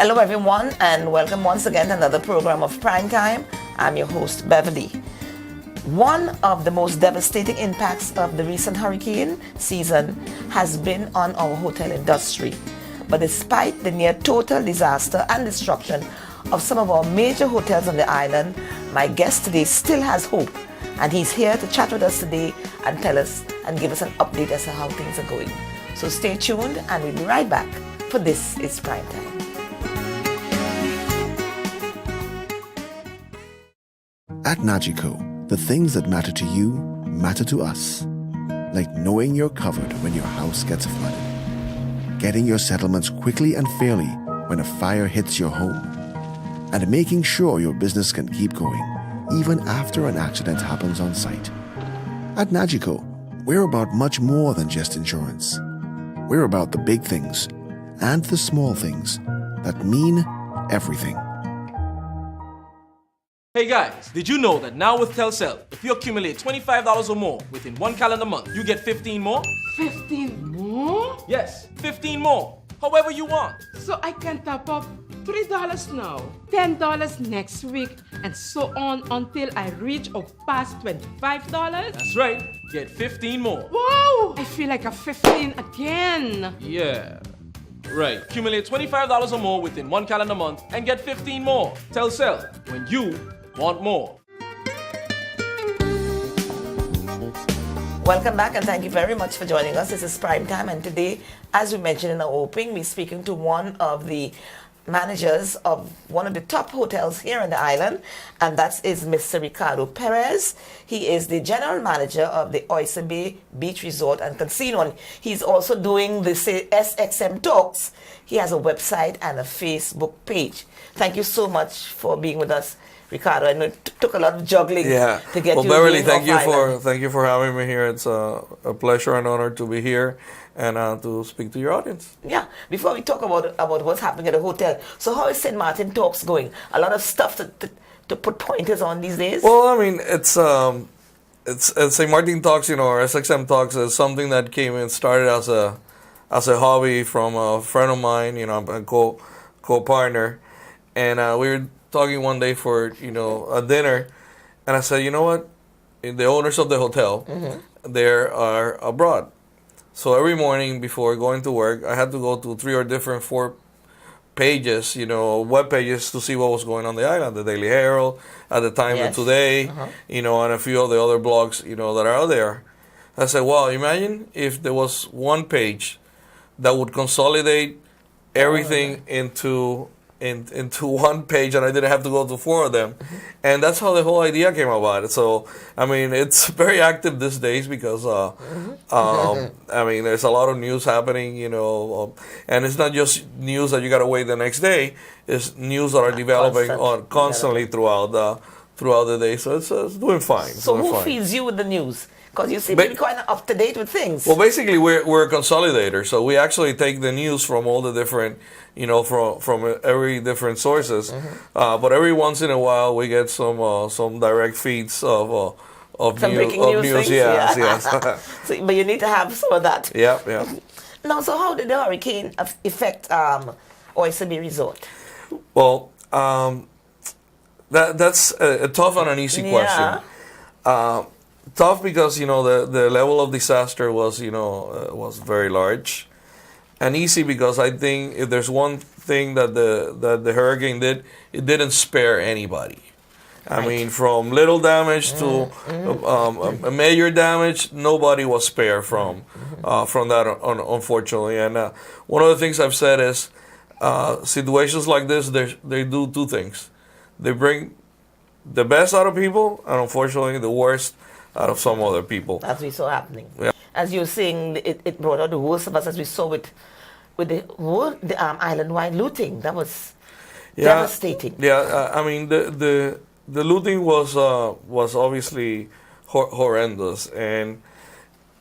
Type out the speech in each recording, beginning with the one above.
Hello everyone and welcome once again to another program of Prime Time. I'm your host Beverly. One of the most devastating impacts of the recent hurricane season has been on our hotel industry. But despite the near total disaster and destruction of some of our major hotels on the island, my guest today still has hope. And he's here to chat with us today and tell us and give us an update as to how things are going. So stay tuned and we'll be right back, for this is Prime Time. At Nagico, the things that matter to you matter to us. Like knowing you're covered when your house gets flooded, getting your settlements quickly and fairly when a fire hits your home, and making sure your business can keep going even after an accident happens on site. At Nagico, we're about much more than just insurance. We're about the big things and the small things that mean everything. Hey guys, did you know that now with Telcel, if you accumulate $25 or more within one calendar month, you get 15 more? 15 more? Yes, 15 more. However you want. So I can top up $3 now, $10 next week, and so on until I reach or pass $25? That's right. Get 15 more. Wow! I feel like a 15 again. Yeah. Right. Accumulate $25 or more within one calendar month and get 15 more. Telcel, when you want more. Welcome back and thank you very much for joining us. This is Prime Time, and today, as we mentioned in our opening, we're speaking to one of the managers of one of the top hotels here on the island, and that is Mr. Ricardo Perez. He is the general manager of the Oyster Bay Beach Resort and Casino, and he's also doing the SXM Talks. He has a website and a Facebook page. Thank you so much for being with us, Ricardo. I know it took a lot of juggling to get you. Well, Beverly, here thank you for having me here. It's a pleasure and honor to be here and to speak to your audience. Yeah. Before we talk about what's happening at the hotel, so how is St. Martin Talks going? A lot of stuff to put pointers on these days. Well, I mean, it's St. Martin Talks, or SXM Talks is something that came and started as a hobby from a friend of mine, a co-partner, and we were talking one day for a dinner, and I said, you know what, the owners of the hotel, they are abroad, so every morning before going to work, I had to go to 3 or 4 pages, web pages, to see what was going on the island, the Daily Herald, at the time of today, and a few of the other blogs, that are out there. I said, well, imagine if there was one page that would consolidate everything into one page, and I didn't have to go to 4 of them. And that's how the whole idea came about. So, I mean, it's very active these days because, I mean, there's a lot of news happening, and it's not just news that you got to wait the next day. It's news that are developing constantly throughout the day. So it's doing fine. So who feeds you with the news? Because you seem to be quite up to date with things. Well, basically, we're a consolidator. So we actually take the news from all the different, from every different sources. But every once in a while, we get some direct feeds of news. Yes. So, but you need to have some of that. Yeah. Now, so how did the hurricane affect Oyster Bay Resort? Well, that's a tough and an easy question. Tough because the level of disaster was was very large, and easy because I think if there's one thing that the hurricane did, it didn't spare anybody. I mean, from little damage to a major damage, nobody was spared from that, unfortunately. And one of the things I've said is situations like this, they do 2 things. They bring the best out of people, and unfortunately the worst out of some other people. As we saw happening. Yeah. As you're saying, it brought out the worst of us, as we saw with the island-wide looting. That was devastating. Yeah, I mean, the looting was obviously horrendous,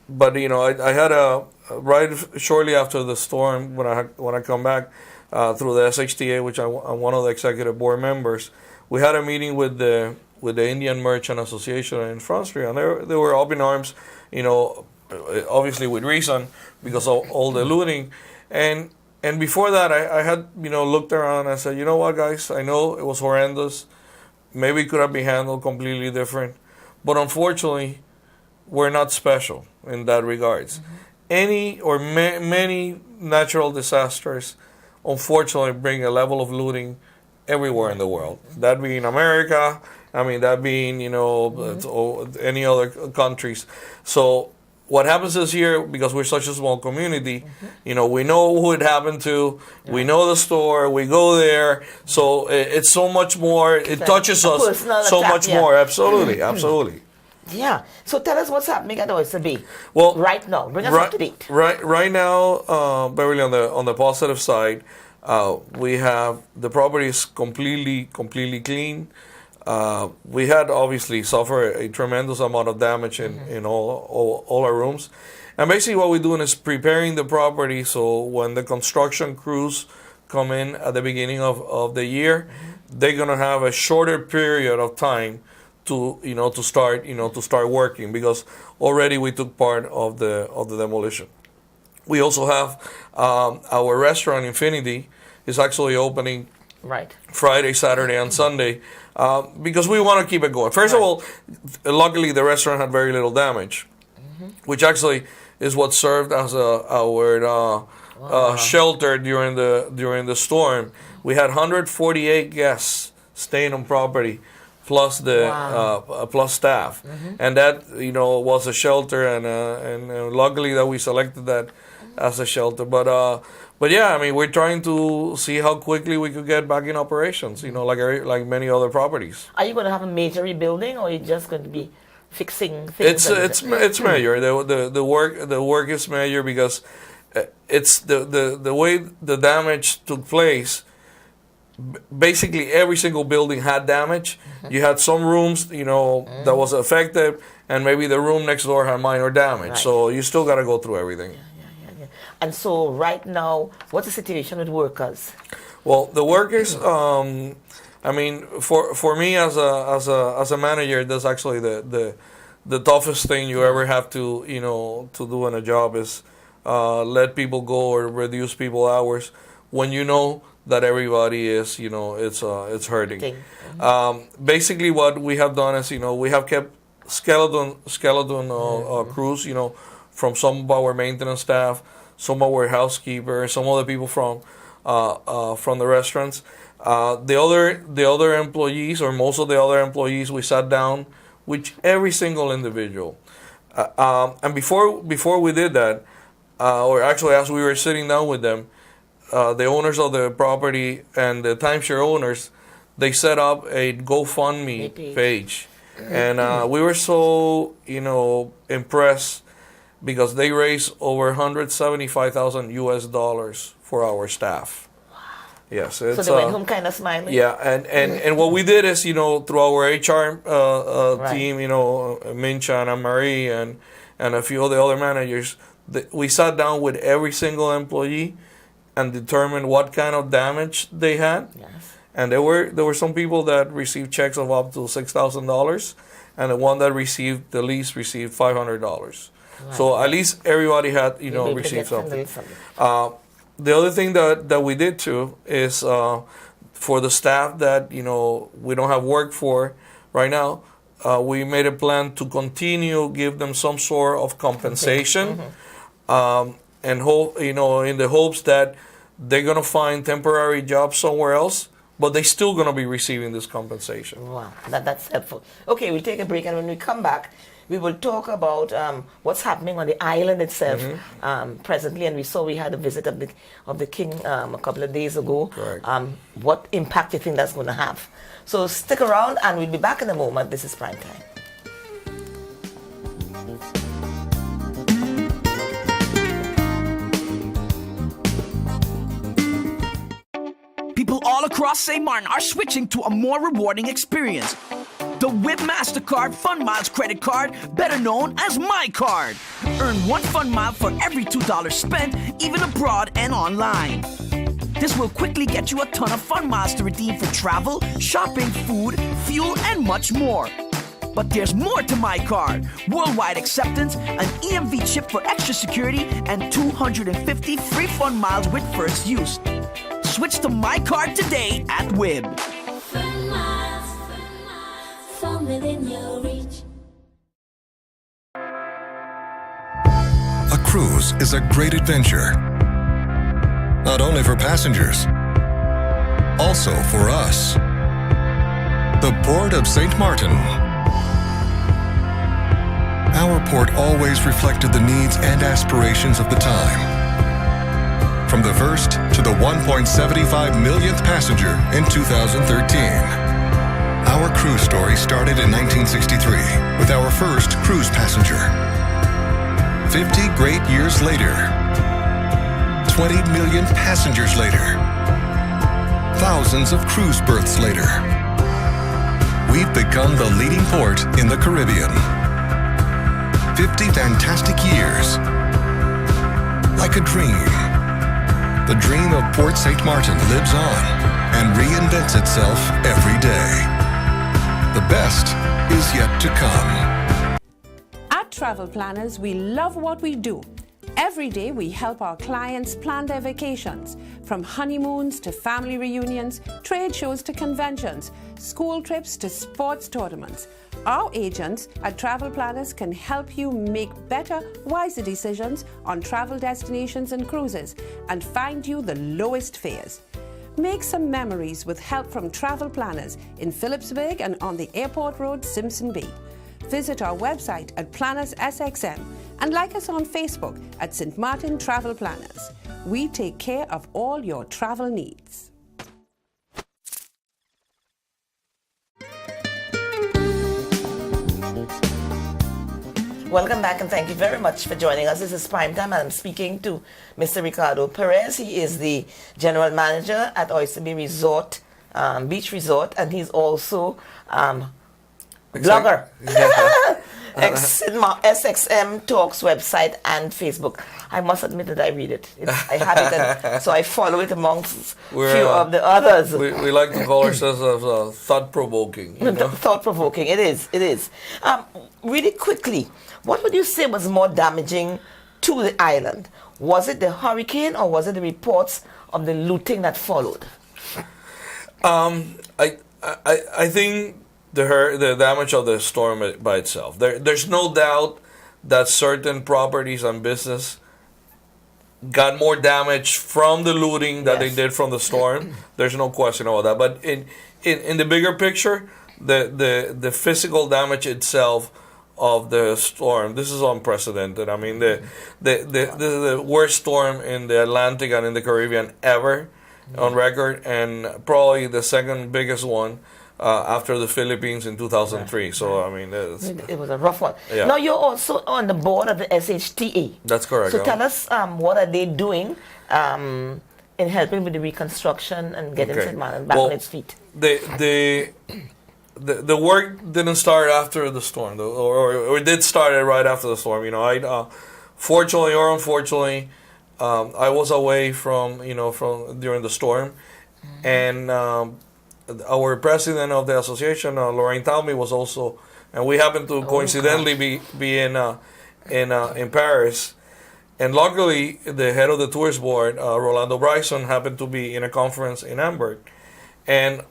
but I had right shortly after the storm, when I come back through the SHTA, which I'm one of the executive board members, we had a meeting with the Indian Merchant Association in Front Street, and they were up in arms, obviously with reason, because of all the looting. And And before that, I had, looked around and I said, you know what, guys, I know it was horrendous. Maybe it could have been handled completely different. But unfortunately, we're not special in that regards. Any or many natural disasters, unfortunately, bring a level of looting everywhere in the world. That being America, that being, any other countries. So what happens is here, because we're such a small community, we know who it happened to, we know the store, we go there, so it's so much more, it touches us so much more. Absolutely, absolutely. Yeah. So tell us what's happening at Oyster Bay. Well, right now, bring us up to date. Right now, Beverly, on the positive side, we have the property is completely clean. We had obviously suffered a tremendous amount of damage in all our rooms. And basically what we're doing is preparing the property so when the construction crews come in at the beginning of the year, they're gonna have a shorter period of time to start working, because already we took part of the demolition. We also have our restaurant Infinity is actually opening Friday, Saturday, and Sunday, because we want to keep it going. First of all, luckily the restaurant had very little damage, which actually is what served as our shelter during the storm. We had 148 guests staying on property, plus plus staff, and that was a shelter, and luckily that we selected that as a shelter. But yeah, we're trying to see how quickly we could get back in operations. Like many other properties. Are you going to have a major rebuilding, or are you just going to be fixing things? It's major. The work is major because it's the way the damage took place. Basically, every single building had damage. You had some rooms, that was affected, and maybe the room next door had minor damage. So you still got to go through everything. Yeah. And so right now, what's the situation with workers? Well, the workers, for me as a manager, that's actually the toughest thing you ever have to do in a job is let people go or reduce people hours when you know that everybody is, it's hurting. Basically, what we have done is, we have kept skeleton crews, from some of our maintenance staff, some of our housekeepers, some other people from the restaurants. The other employees, or most of the other employees, we sat down with every single individual. And before we did that, or actually as we were sitting down with them, the owners of the property and the timeshare owners, they set up a GoFundMe page. And we were so, impressed because they raised over $175,000 for our staff. Wow. Yes. So they went home kind of smiling? Yeah. And what we did is, through our HR team, Mincha and Marie and a few of the other managers, we sat down with every single employee and determined what kind of damage they had. Yes. And there were some people that received checks of up to $6,000, and the one that received the least received $500. Right. So at least everybody had received something. The other thing that we did too is for the staff that we don't have work for right now, we made a plan to continue give them some sort of compensation. And hope, in the hopes that they're gonna find temporary jobs somewhere else, but they're still gonna be receiving this compensation. Wow, that's helpful. Okay, we'll take a break, and when we come back, we will talk about what's happening on the island itself presently. And we had a visit of the king a couple of days ago. Correct. What impact do you think that's going to have? So stick around, and we'll be back in a moment. This is Prime Time. People all across St. Martin are switching to a more rewarding experience. The WIB MasterCard Fun Miles credit card, better known as My Card. Earn 1 Fun Mile for every $2 spent, even abroad and online. This will quickly get you a ton of Fun Miles to redeem for travel, shopping, food, fuel, and much more. But there's more to my card. Worldwide acceptance, an EMV chip for extra security, and 250 free fun miles with first use. Switch to my card today at WIB. Fun miles, from within your reach. A cruise is a great adventure, not only for passengers, also for us. The Port of St. Martin. Our port always reflected the needs and aspirations of the time. From the first to the 1.75 millionth passenger in 2013. Our cruise story started in 1963 with our first cruise passenger. 50 great years later, 20 million passengers later, thousands of cruise berths later, we've become the leading port in the Caribbean. 50 fantastic years. Like a dream. The dream of Port St. Martin lives on and reinvents itself every day. The best is yet to come. At Travel Planners, we love what we do. Every day we help our clients plan their vacations, from honeymoons to family reunions, trade shows to conventions, school trips to sports tournaments. Our agents at Travel Planners can help you make better, wiser decisions on travel destinations and cruises and find you the lowest fares. Make some memories with help from Travel Planners in Phillipsburg and on the Airport Road, Simpson Bay. Visit our website at Planners SXM and like us on Facebook at St. Martin Travel Planners. We take care of all your travel needs. Welcome back and thank you very much for joining us. This is Prime Time and I'm speaking to Mr. Ricardo Perez. He is the General Manager at Oyster Bay Resort, Beach Resort, and he's also blogger. SXM Talks website and Facebook. I must admit that I read it. I have it, and so I follow it amongst few of the others. We like to call ourselves thought-provoking. You know? Thought-provoking. It is. It is. Really quickly, what would you say was more damaging to the island? Was it the hurricane or was it the reports of the looting that followed? I think the damage of the storm by itself. There's no doubt that certain properties and business got more damage from the looting that they did from the storm. There's no question about that. But in the bigger picture, the physical damage itself of the storm, this is unprecedented. I mean, this is the worst storm in the Atlantic and in the Caribbean ever on record, and probably the second biggest one after the Philippines in 2003. So, I mean, it was a rough one. Yeah. Now, you're also on the board of the SHTA. That's correct. So tell us, what are they doing in helping with the reconstruction and getting St. Martin back on its feet? The work didn't start after the storm, or it did start right after the storm. You know, fortunately or unfortunately, I was away from during the storm, and our president of the association, Lorraine Talmy, was also, and we happened to coincidentally be in Paris, and luckily the head of the tourist board, Rolando Bryson, happened to be in a conference in Hamburg, and.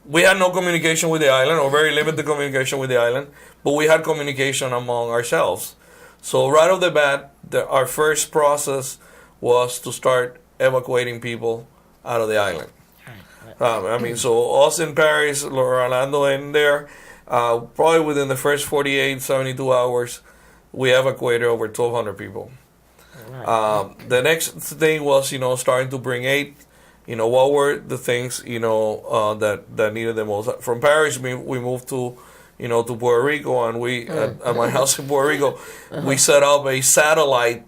We had no communication with the island, or very limited communication with the island, but we had communication among ourselves. So right off the bat, our first process was to start evacuating people out of the island. I mean, so us in Paris, Orlando in there, probably within the first 48, 72 hours, we evacuated over 1,200 people. The next thing was, starting to bring aid. What were the things, that needed the most? From Paris, we moved to Puerto Rico, and we, at my house in Puerto Rico, we set up a satellite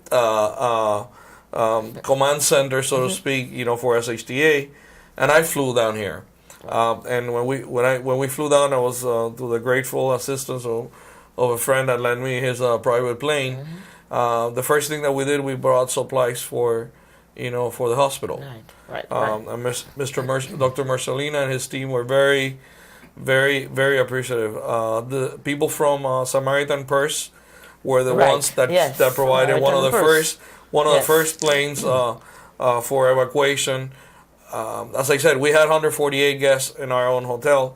command center, so to speak, for SHTA, and I flew down here. And when we flew down, I was to the grateful assistance of a friend that lent me his private plane. The first thing that we did, we brought supplies for the hospital. Right. And Dr. Marcelina and his team were very very, very appreciative. The people from Samaritan Purse were the ones that provided one of the first planes for evacuation. As I said, we had 148 guests in our own hotel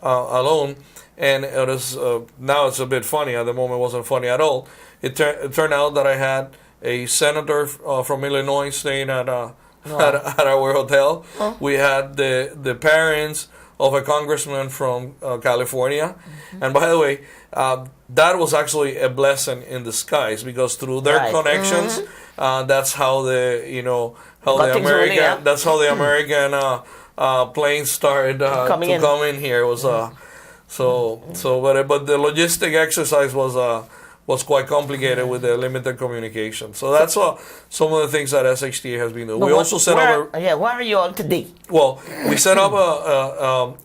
alone, and it was now it's a bit funny. At the moment, it wasn't funny at all. It turned out that I had a senator from Illinois staying at our hotel. Oh. We had the parents of a congressman from California, and by the way, that was actually a blessing in disguise, because through their connections, that's how the American planes started to come in here. It was but the logistic exercise was quite complicated with the limited communication. So that's some of the things that SHTA has been doing. We also set up where are you all today? Well, we set up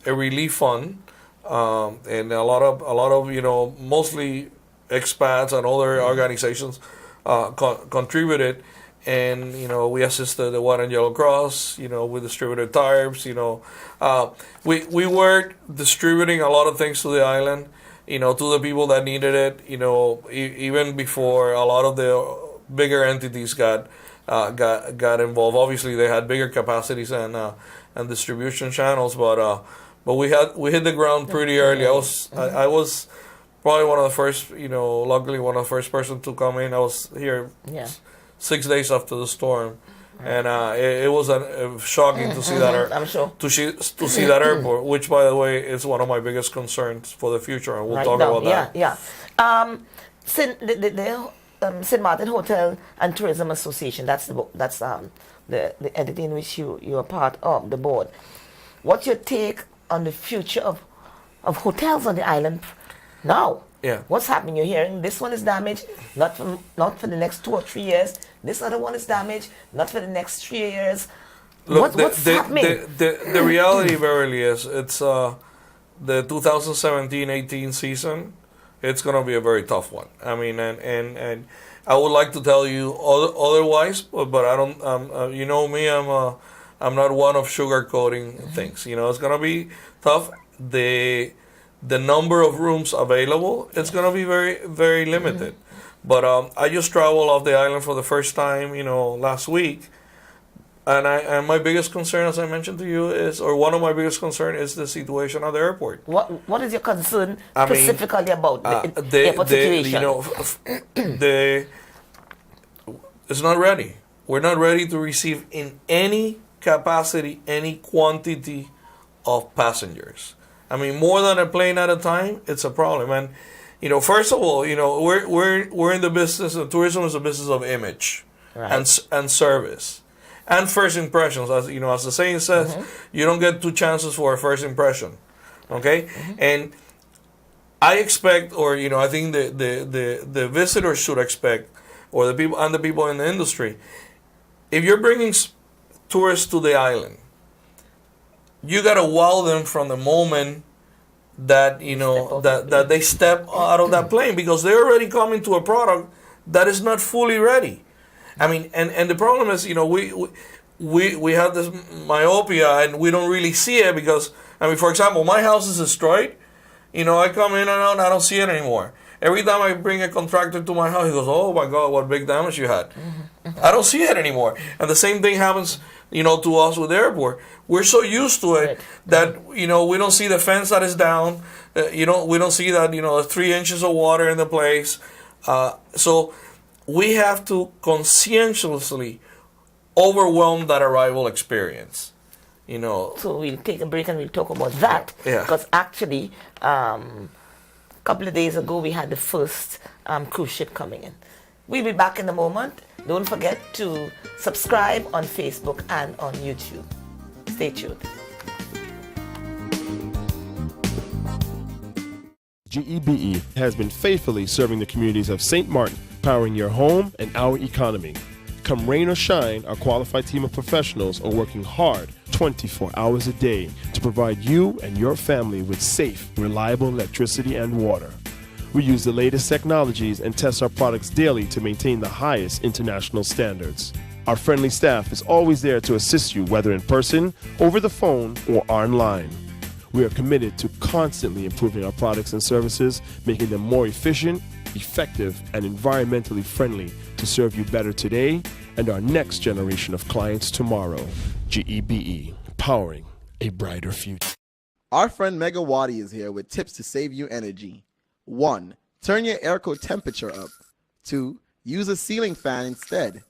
a relief fund, and a lot of mostly expats and other organizations contributed, and we assisted the White and Yellow Cross. We distributed tarps. We were distributing a lot of things to the island, to the people that needed it. Even before a lot of the bigger entities got involved. Obviously, they had bigger capacities and distribution channels, but we hit the ground pretty early. I was probably one of the first, luckily one of the first person to come in. I was here 6 days after the storm, and it was shocking to see that. I'm sure. To see that airport, which by the way is one of my biggest concerns for the future, and we'll talk about that. St. Martin Hotel and Tourism Association. That's the entity in which you are part of the board. What's your take on the future of hotels on the island now? Yeah. What's happening? You're hearing this one is damaged, not for the next 2 or 3 years. This other one is damaged, not for the next 3 years. Look, what's happening? The reality, Beverly, is it's the 2017-18 season. It's going to be a very tough one. I mean, and I would like to tell you otherwise, but I don't. You know me, I'm not one of sugarcoating things. It's going to be tough. The number of rooms available, it's going to be very, very limited. But I just traveled off the island for the first time, last week. And my biggest concern, as I mentioned to you, one of my biggest concerns is the situation at the airport. What is your concern specifically about the airport situation? It's not ready. We're not ready to receive in any capacity, any quantity of passengers. I mean, more than a plane at a time, it's a problem. And first of all, we're in the business. Tourism is a business of image and service. And first impressions, as the saying says, you don't get 2 chances for a first impression, okay? And I expect, or I think the visitors should expect, or the people in the industry, if you're bringing tourists to the island, you gotta wow them from the moment that that they step out of that plane, because they're already coming to a product that is not fully ready. I mean, and the problem is, we have this myopia and we don't really see it because, for example, my house is destroyed. I come in and out and I don't see it anymore. Every time I bring a contractor to my house, he goes, "Oh my God, what big damage you had." I don't see it anymore. And the same thing happens, to us with the airport. We're so used to it that, we don't see the fence that is down. We don't see that, 3 inches of water in the place. So we have to conscientiously overwhelm that arrival experience, So we'll take a break and we'll talk about that. Yeah. Because actually, a couple of days ago, we had the first cruise ship coming in. We'll be back in a moment. Don't forget to subscribe on Facebook and on YouTube. Stay tuned. GEBE has been faithfully serving the communities of St. Martin, powering your home and our economy. Come rain or shine, our qualified team of professionals are working hard 24 hours a day to provide you and your family with safe, reliable electricity and water. We use the latest technologies and test our products daily to maintain the highest international standards. Our friendly staff is always there to assist you, whether in person, over the phone, or online. We are committed to constantly improving our products and services, making them more efficient, effective, and environmentally friendly to serve you better today and our next generation of clients tomorrow. GEBE, powering a brighter future. Our friend Megawati is here with tips to save you energy. 1. Turn your airco temperature up. 2. Use a ceiling fan instead.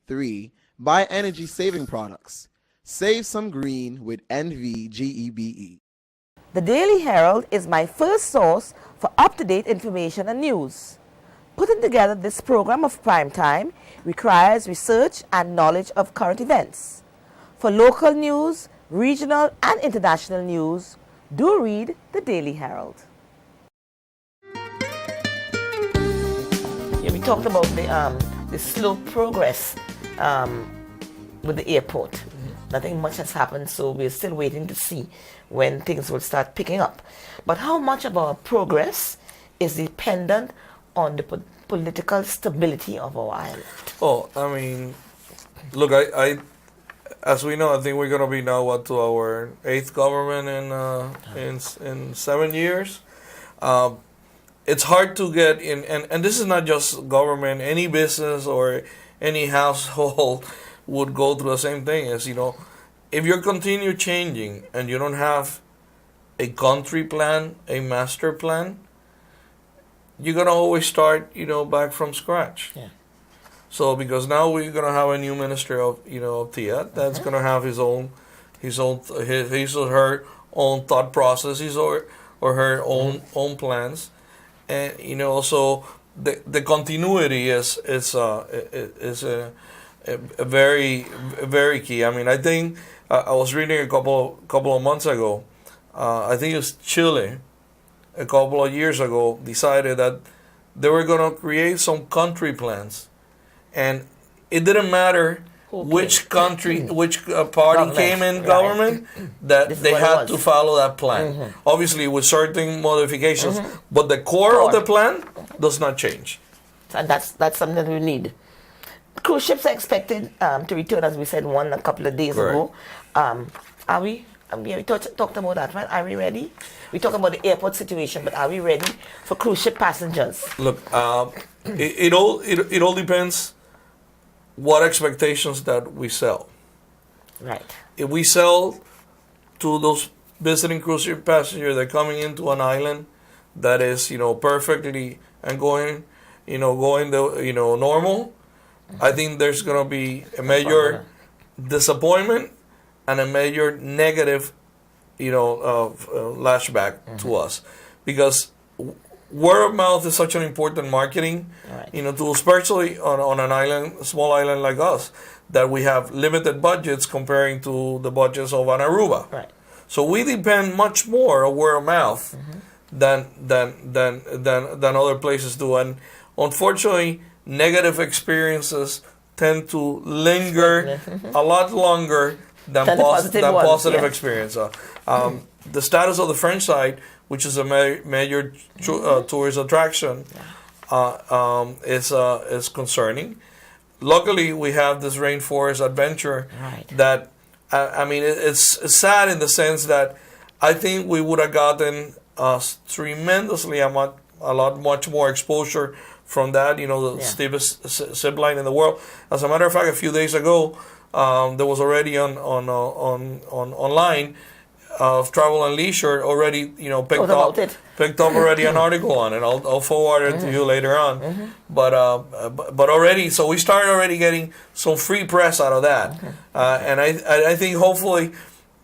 3. Buy energy-saving products. Save some green with NVGEBE. The Daily Herald is my first source for up-to-date information and news. Putting together this program of prime time requires research and knowledge of current events. For local news, regional and international news, do read the Daily Herald. Yeah, we talked about the slow progress with the airport. Nothing much has happened, so we're still waiting to see when things will start picking up. But how much of our progress is dependent on the political stability of our island? Oh, I mean, look, I as we know, I think we're going to be now to our 8th government in 7 years. It's hard to get in, and this is not just government. Any business or any household would go through the same thing. As if you continue changing and you don't have a country plan, a master plan, you're gonna always start, back from scratch. Yeah. So because now we're gonna have a new minister of, of TIA that's gonna have his or her own thought processes or her own plans, and so the continuity is a very, very key. I mean, I think I was reading a couple of months ago. I think it was Chile. A couple of years ago, decided that they were going to create some country plans, and it didn't matter which country, which party came in government, that they had to follow that plan. Obviously, with certain modifications, but the core of the plan does not change. And that's something that we need. Cruise ships are expected to return, as we said, one a couple of days ago. Are we? We talked about that, right? Are we ready? We talk about the airport situation, but are we ready for cruise ship passengers? Look, it all depends what expectations that we sell. Right. If we sell to those visiting cruise ship passengers that are coming into an island that is, perfectly and going normal, I think there's going to be a major disappointment and a major negative, lashback to us, because word of mouth is such an important marketing, to especially on an island, a small island like us, that we have limited budgets comparing to the budgets of an Aruba. Right. So we depend much more on word of mouth than other places do, and unfortunately, negative experiences tend to linger a lot longer than positive experience. The status of the French side, which is a major tourist attraction, is concerning. Luckily, we have this rainforest adventure that, it's sad in the sense that I think we would have gotten tremendously much more exposure from that, the steepest zip line in the world. As a matter of fact, a few days ago, there was already on online Travel and Leisure already, picked up already an article on it. I'll forward it to you later on. But already, so we started already getting some free press out of that, and I think hopefully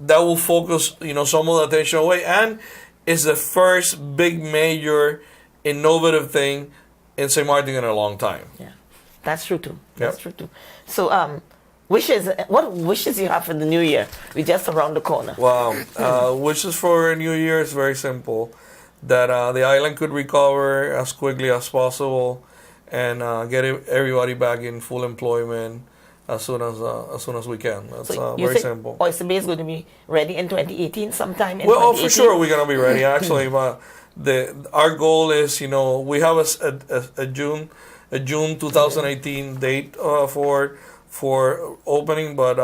that will focus, some of the attention away, and is the first big major innovative thing in St. Martin in a long time. Yeah, that's true too. That's true too. So, wishes. What wishes you have for the new year? We're just around the corner. Wow. Wishes for a new year is very simple. That the island could recover as quickly as possible, and get everybody back in full employment as soon as we can. That's very simple. Oyster Bay is going to be ready in 2018 sometime in 2018? For sure we're going to be ready. Actually, our goal is, we have a June 2018 date for for opening, but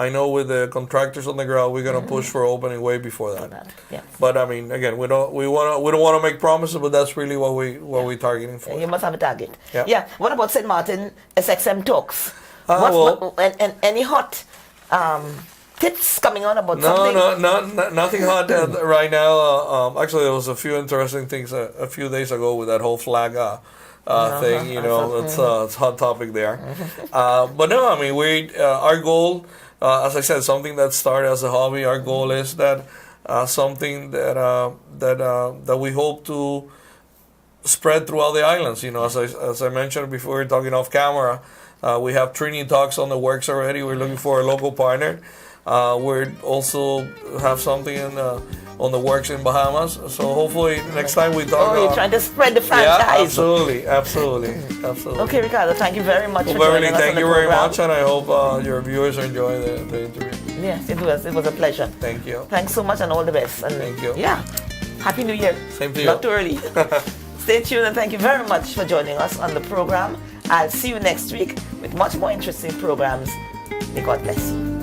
I know with the contractors on the ground, we're gonna push for opening way before that. Yeah. But I mean, again, we don't want to make promises, but that's really what we're targeting for. You must have a target. Yeah. Yeah. What about St. Martin SXM talks? Well, and any hot tips coming on about something? No, nothing hot right now. Actually, there was a few interesting things a few days ago with that whole flag thing. You know, it's a hot topic there. But no, I mean, our goal, as I said, something that started as a hobby. Our goal is that something that we hope to spread throughout the islands. You know, as I mentioned before, we were talking off camera. We have training talks on the works already. We're looking for a local partner. We also have something on the works in Bahamas. So hopefully next time we talk. You're trying to spread the franchise. Yeah, absolutely. Okay, Ricardo, thank you very much for Beverly, joining us on thank the you very program. much, and I hope your viewers enjoy the interview. Yes, it was a pleasure. Thank you. Thanks so much and all the best. And thank you. Yeah, Happy New Year. Same to you. Not too early. Stay tuned and thank you very much for joining us on the program. I'll see you next week with much more interesting programs. May God bless you.